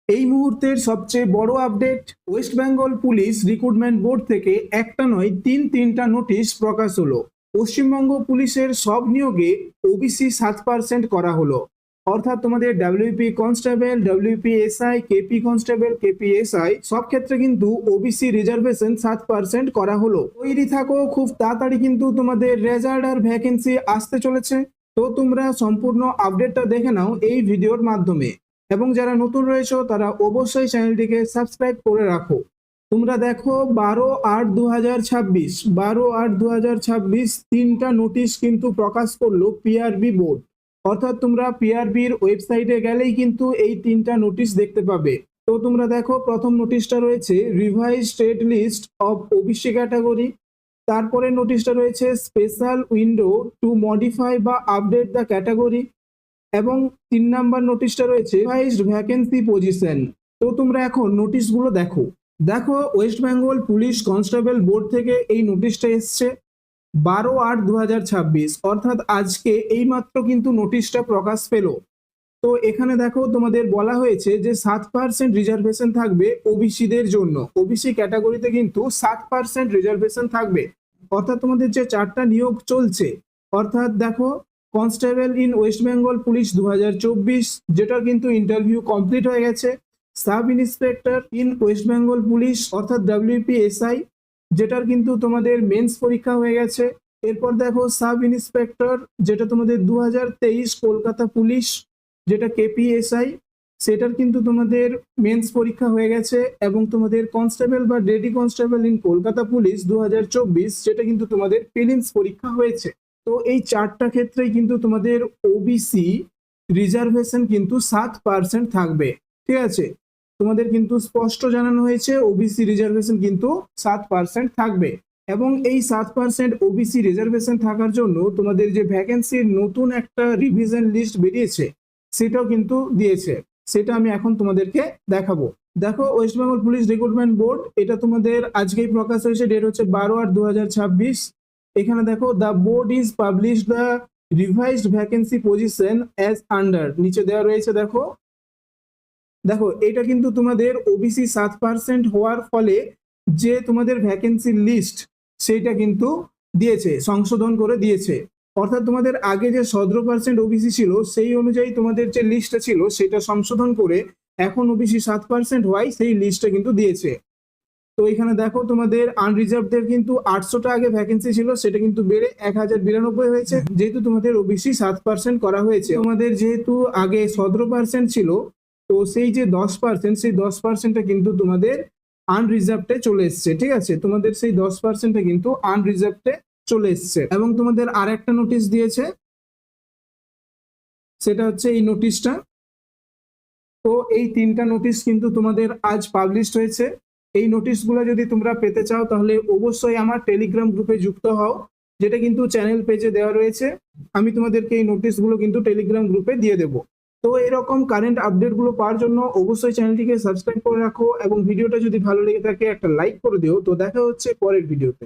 এই মুহূর্তের সবচেয়ে বড় update, West Bengal police recruitment board থেকে একটা নয় তিনটা নোটিশ প্রকাশ হলো। পশ্চিমবঙ্গ পুলিশের সব নিয়োগে ওবিসি 7% করা হলো। অর্থাৎ তোমাদের WP constable, WP SI, KP constable, KP SI সব ক্ষেত্রে কিন্তু ওবিসি রিজার্ভেশন 7% করা হলো। তৈরি থাকো, খুব তাড়াতাড়ি কিন্তু তোমাদের রেজাল্ট আর ভ্যাকেন্সি আসতে চলেছে। তো তোমরা সম্পূর্ণ আপডেটটা দেখে নাও এই ভিডিওর মাধ্যমে, এবং যারা নতুন রয়েছে তারা অবশ্যই চ্যানেলটিকে সাবস্ক্রাইব করে রাখো। তোমরা দেখো 12/8/2026 12/8/2026 তিনটা নোটিশ কিন্তু প্রকাশ করলো পিআরবি বোর্ড। অর্থাৎ তোমরা পিআরবির ওয়েবসাইটে গেলেই কিন্তু এই তিনটা নোটিশ দেখতে পাবে। তো তোমরা দেখো, প্রথম নোটিশটা রয়েছে revise state list of OBC category. তারপরে নোটিশটা রয়েছে স্পেশাল উইন্ডো টু মডিফাই বা আপডেট দ্য ক্যাটাগরি। এবং 3 নাম্বার নোটিশটা রয়েছে রিভাইজড ভ্যাকেন্সি পজিশন। তো তোমরা এখন নোটিশগুলো দেখো। দেখো, West Bengal police constable board থেকে এই নোটিশটা এসছে 12/8/2026, অর্থাৎ আজকে এইমাত্র কিন্তু নোটিশটা প্রকাশ পেল। তো এখানে দেখো তোমাদের বলা হয়েছে যে 7% রিজার্ভেশন থাকবে ওবিসিদের জন্য। ওবিসি ক্যাটাগরিতে কিন্তু 7% রিজার্ভেশন থাকবে। অর্থাৎ তোমাদের যে 4টা নিয়োগ চলছে, অর্থাৎ দেখো constable in West Bengal police 2024, যেটার কিন্তু ইন্টারভিউ কমপ্লিট হয়ে গেছে। Sub inspector in West Bengal police অর্থাৎ ডাব্লিউপিএসআই, যেটার কিন্তু তোমাদের মেন্স পরীক্ষা হয়ে গেছে। এরপর দেখো সাব ইন্সপেক্টর, যেটা তোমাদের 2023 কলকাতা পুলিশ, যেটা কেপিএসআই, সেটার কিন্তু তোমাদের মেন্স পরীক্ষা হয়ে গেছে। এবং তোমাদের কনস্টেবল বা daddy constable in Kolkata police 2024, যেটা কিন্তু তোমাদের প্রিলিমস পরীক্ষা হয়েছে। তো এই 4টা ক্ষেত্রেই কিন্তু তোমাদের ওবিসি রিজার্ভেশন কিন্তু 7% থাকবে। ঠিক আছে, তোমাদের কিন্তু স্পষ্ট জানানো হয়েছে ওবিসি রিজার্ভেশন কিন্তু 7% থাকবে। এবং এই 7% ওবিসি রিজার্ভেশন থাকার জন্য তোমাদের যে ভ্যাকেন্সির নতুন একটা রিভিশন লিস্ট বেরিয়েছে, সেটাও কিন্তু দিয়েছে। সেটা আমি এখন তোমাদেরকে দেখাবো। দেখো, West Bengal police recruitment board, এটা তোমাদের আজকেই প্রকাশ হয়েছে, ডেট হচ্ছে 12/8/2026। এখানে দেখো the board is publish the revised vacancy position as under, নিচে দেওয়া রয়েছে। দেখো দেখো এটা কিন্তু তোমাদের ওবিসি 7% হওয়ার ফলে যে তোমাদের ভ্যাকেন্সি লিস্ট, সেইটা কিন্তু দিয়েছে, সংশোধন করে দিয়েছে। অর্থাৎ তোমাদের আগে যে 17% ওবিসি ছিল, সেই অনুযায়ী তোমাদের যে লিস্টটা ছিল সেটা সংশোধন করে এখন ওবিসি 7% হওয়ায় সেই লিস্টটা কিন্তু দিয়েছে। তো এখানে দেখো তোমাদের আনরিজার্ভদের কিন্তু 800টা আগে ভ্যাকেন্সি ছিল, সেটা কিন্তু বেড়ে 1092 হয়েছে, যেহেতু তোমাদের ওবিসি 7% করা হয়েছে। তোমাদের যেহেতু আগে 17% ছিল, তো সেই যে 10%, সেই 10%টা কিন্তু তোমাদের আনরিজার্ভডে চলে এসছে। ঠিক আছে, তোমাদের সেই 10%টা কিন্তু আনরিজার্ভডে চলে এসছে। এবং তোমাদের আর একটা নোটিশ দিয়েছে, সেটা হচ্ছে এই নোটিশটা। তো এই 3টা নোটিশ কিন্তু তোমাদের আজ পাবলিশড হয়েছে। এই নোটিশগুলো যদি তোমরা পেতে চাও তাহলে অবশ্যই আমার টেলিগ্রাম গ্রুপে যুক্ত হও, যেটা কিন্তু চ্যানেল পেজে দেওয়া রয়েছে। আমি তোমাদেরকে এই নোটিশগুলো কিন্তু টেলিগ্রাম গ্রুপে দিয়ে দেবো। তো এরকম কারেন্ট আপডেটগুলো পাওয়ার জন্য অবশ্যই চ্যানেলটিকে সাবস্ক্রাইব করে রাখো, এবং ভিডিওটা যদি ভালো লেগে থাকে একটা লাইক করে দিও। তো দেখা হচ্ছে পরের ভিডিওতে।